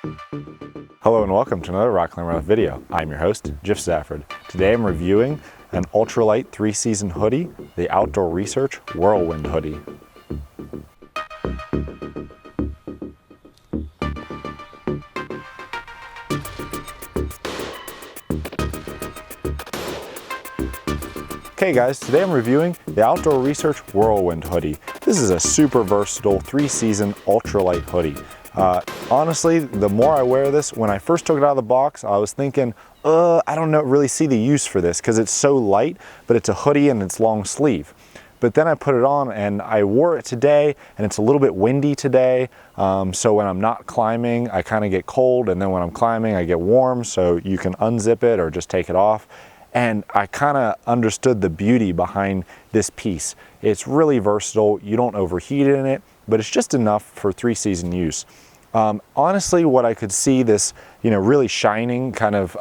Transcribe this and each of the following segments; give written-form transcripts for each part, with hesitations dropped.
Hello and welcome to another Rock Climber Life video. I'm your host, Jeff Stafford. Today I'm reviewing an ultralight 3-season hoodie, the Outdoor Research Whirlwind Hoody. Okay guys, today I'm reviewing the Outdoor Research Whirlwind Hoodie. This is a super versatile 3-season ultralight hoodie. Honestly, the more I wear this, when I first took it out of the box, I was thinking, I don't really see the use for this because it's so light, but it's a hoodie and it's long sleeve. But then I put it on and I wore it today, and it's a little bit windy today. So when I'm not climbing, I kind of get cold, and then when I'm climbing, I get warm, so you can unzip it or just take it off. And I kind of understood the beauty behind this piece. It's really versatile. You don't overheat in it, but it's just enough for 3-season use. Honestly, what I could see this, really shining kind of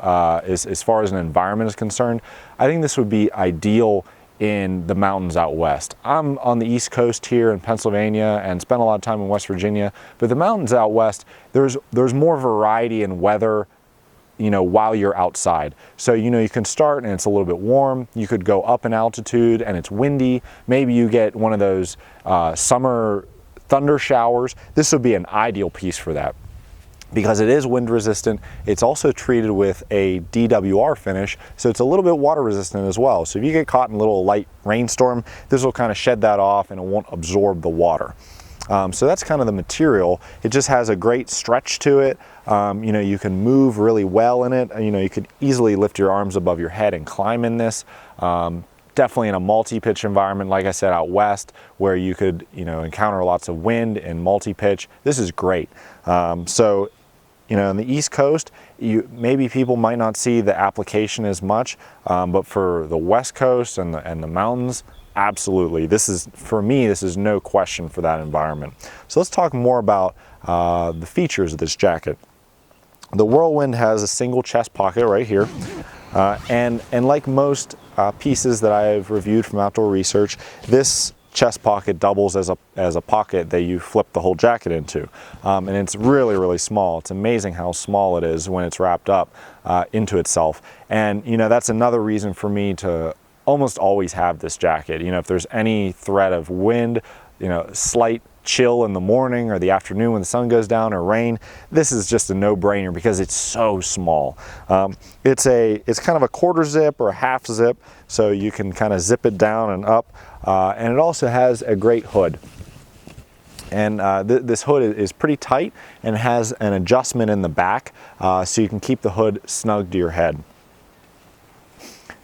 as far as an environment is concerned, I think this would be ideal in the mountains out west. I'm on the East Coast here in Pennsylvania and spent a lot of time in West Virginia, but the mountains out west, there's more variety in weather, while you're outside. So, you can start and it's a little bit warm. You could go up in altitude and it's windy. Maybe you get one of those summer thunder showers. This would be an ideal piece for that because it is wind resistant. It's also treated with a DWR finish, so it's a little bit water resistant as well. So if you get caught in a little light rainstorm, this will kind of shed that off and it won't absorb the water. So that's kind of the material. It just has a great stretch to it. You can move really well in it. You could easily lift your arms above your head and climb in this. Definitely in a multi-pitch environment, like I said, out west, where you could, encounter lots of wind and multi-pitch. This is great. So, on the East Coast, maybe people might not see the application as much, but for the West Coast and the mountains, absolutely. For me, this is no question for that environment. So let's talk more about the features of this jacket. The Whirlwind has a single chest pocket right here. And like most pieces that I've reviewed from Outdoor Research, this chest pocket doubles as a pocket that you flip the whole jacket into. And it's really, really small. It's amazing how small it is when it's wrapped up into itself. And that's another reason for me to almost always have this jacket. If there's any threat of wind, slight chill in the morning or the afternoon when the sun goes down, or rain, this is just a no-brainer because it's so small. It's kind of a quarter zip or a half zip, so you can kind of zip it down and up, and it also has a great hood. And this hood is pretty tight and has an adjustment in the back, so you can keep the hood snug to your head.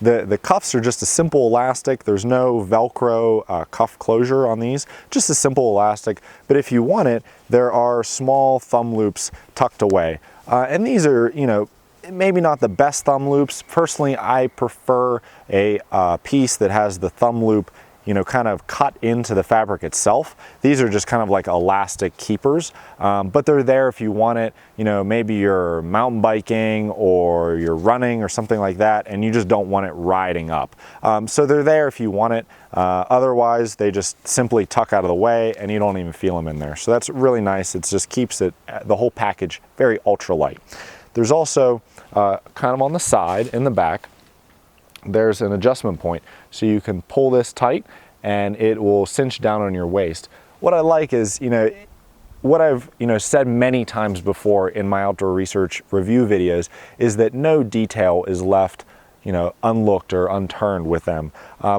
The cuffs are just a simple elastic. There's no Velcro cuff closure on these, just a simple elastic. But if you want it, there are small thumb loops tucked away. And these are, maybe not the best thumb loops. Personally, I prefer a piece that has the thumb loop kind of cut into the fabric itself. These are just kind of like elastic keepers, but they're there if you want it. Maybe you're mountain biking or you're running or something like that, and you just don't want it riding up. So they're there if you want it. Otherwise, they just simply tuck out of the way and you don't even feel them in there. So that's really nice. It just keeps it, the whole package, very ultralight. There's also kind of on the side in the back, there's an adjustment point, so you can pull this tight and it will cinch down on your waist. What I like is, what I've said many times before in my Outdoor Research review videos is that no detail is left unlooked or unturned with them.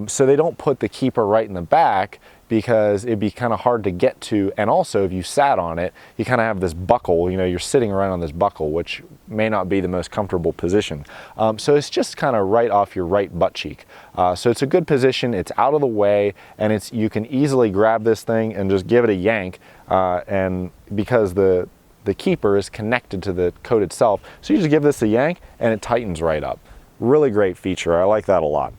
So they don't put the keeper right in the back because it'd be kind of hard to get to, and also if you sat on it, you kind of have this buckle, you're sitting around on this buckle, which may not be the most comfortable position. So it's just kind of right off your right butt cheek. So it's a good position, it's out of the way, and you can easily grab this thing and just give it a yank, and because the keeper is connected to the coat itself, so you just give this a yank and it tightens right up. Really great feature, I like that a lot.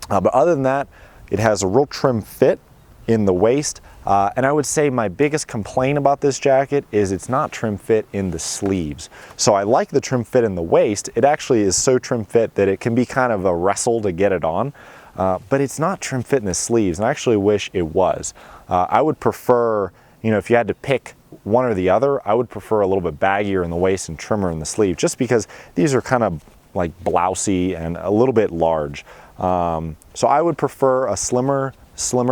But other than that, it has a real trim fit in the waist, and I would say my biggest complaint about this jacket is it's not trim fit in the sleeves. So I like the trim fit in the waist. It actually is so trim fit that it can be kind of a wrestle to get it on, but it's not trim fit in the sleeves, and I actually wish it was. I would prefer, if you had to pick one or the other, I would prefer a little bit baggier in the waist and trimmer in the sleeve, just because these are kind of like blousy and a little bit large. So I would prefer a slimmer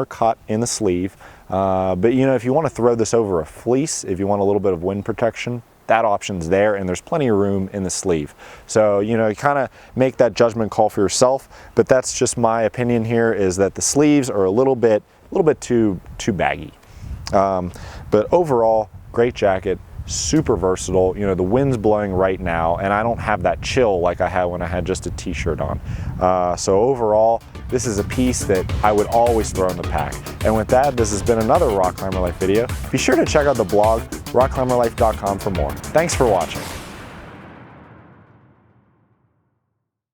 cut in the sleeve. But you know, if you want to throw this over a fleece, if you want a little bit of wind protection, that option's there, and there's plenty of room in the sleeve. So, you know, you kind of make that judgment call for yourself, but that's just my opinion here, is that the sleeves are a little bit too baggy. But overall, great jacket, super versatile. You know, the wind's blowing right now, and I don't have that chill like I had when I had just a t-shirt on. So overall, this is a piece that I would always throw in the pack. And with that, this has been another Rock Climber Life video. Be sure to check out the blog, rockclimberlife.com, for more. Thanks for watching.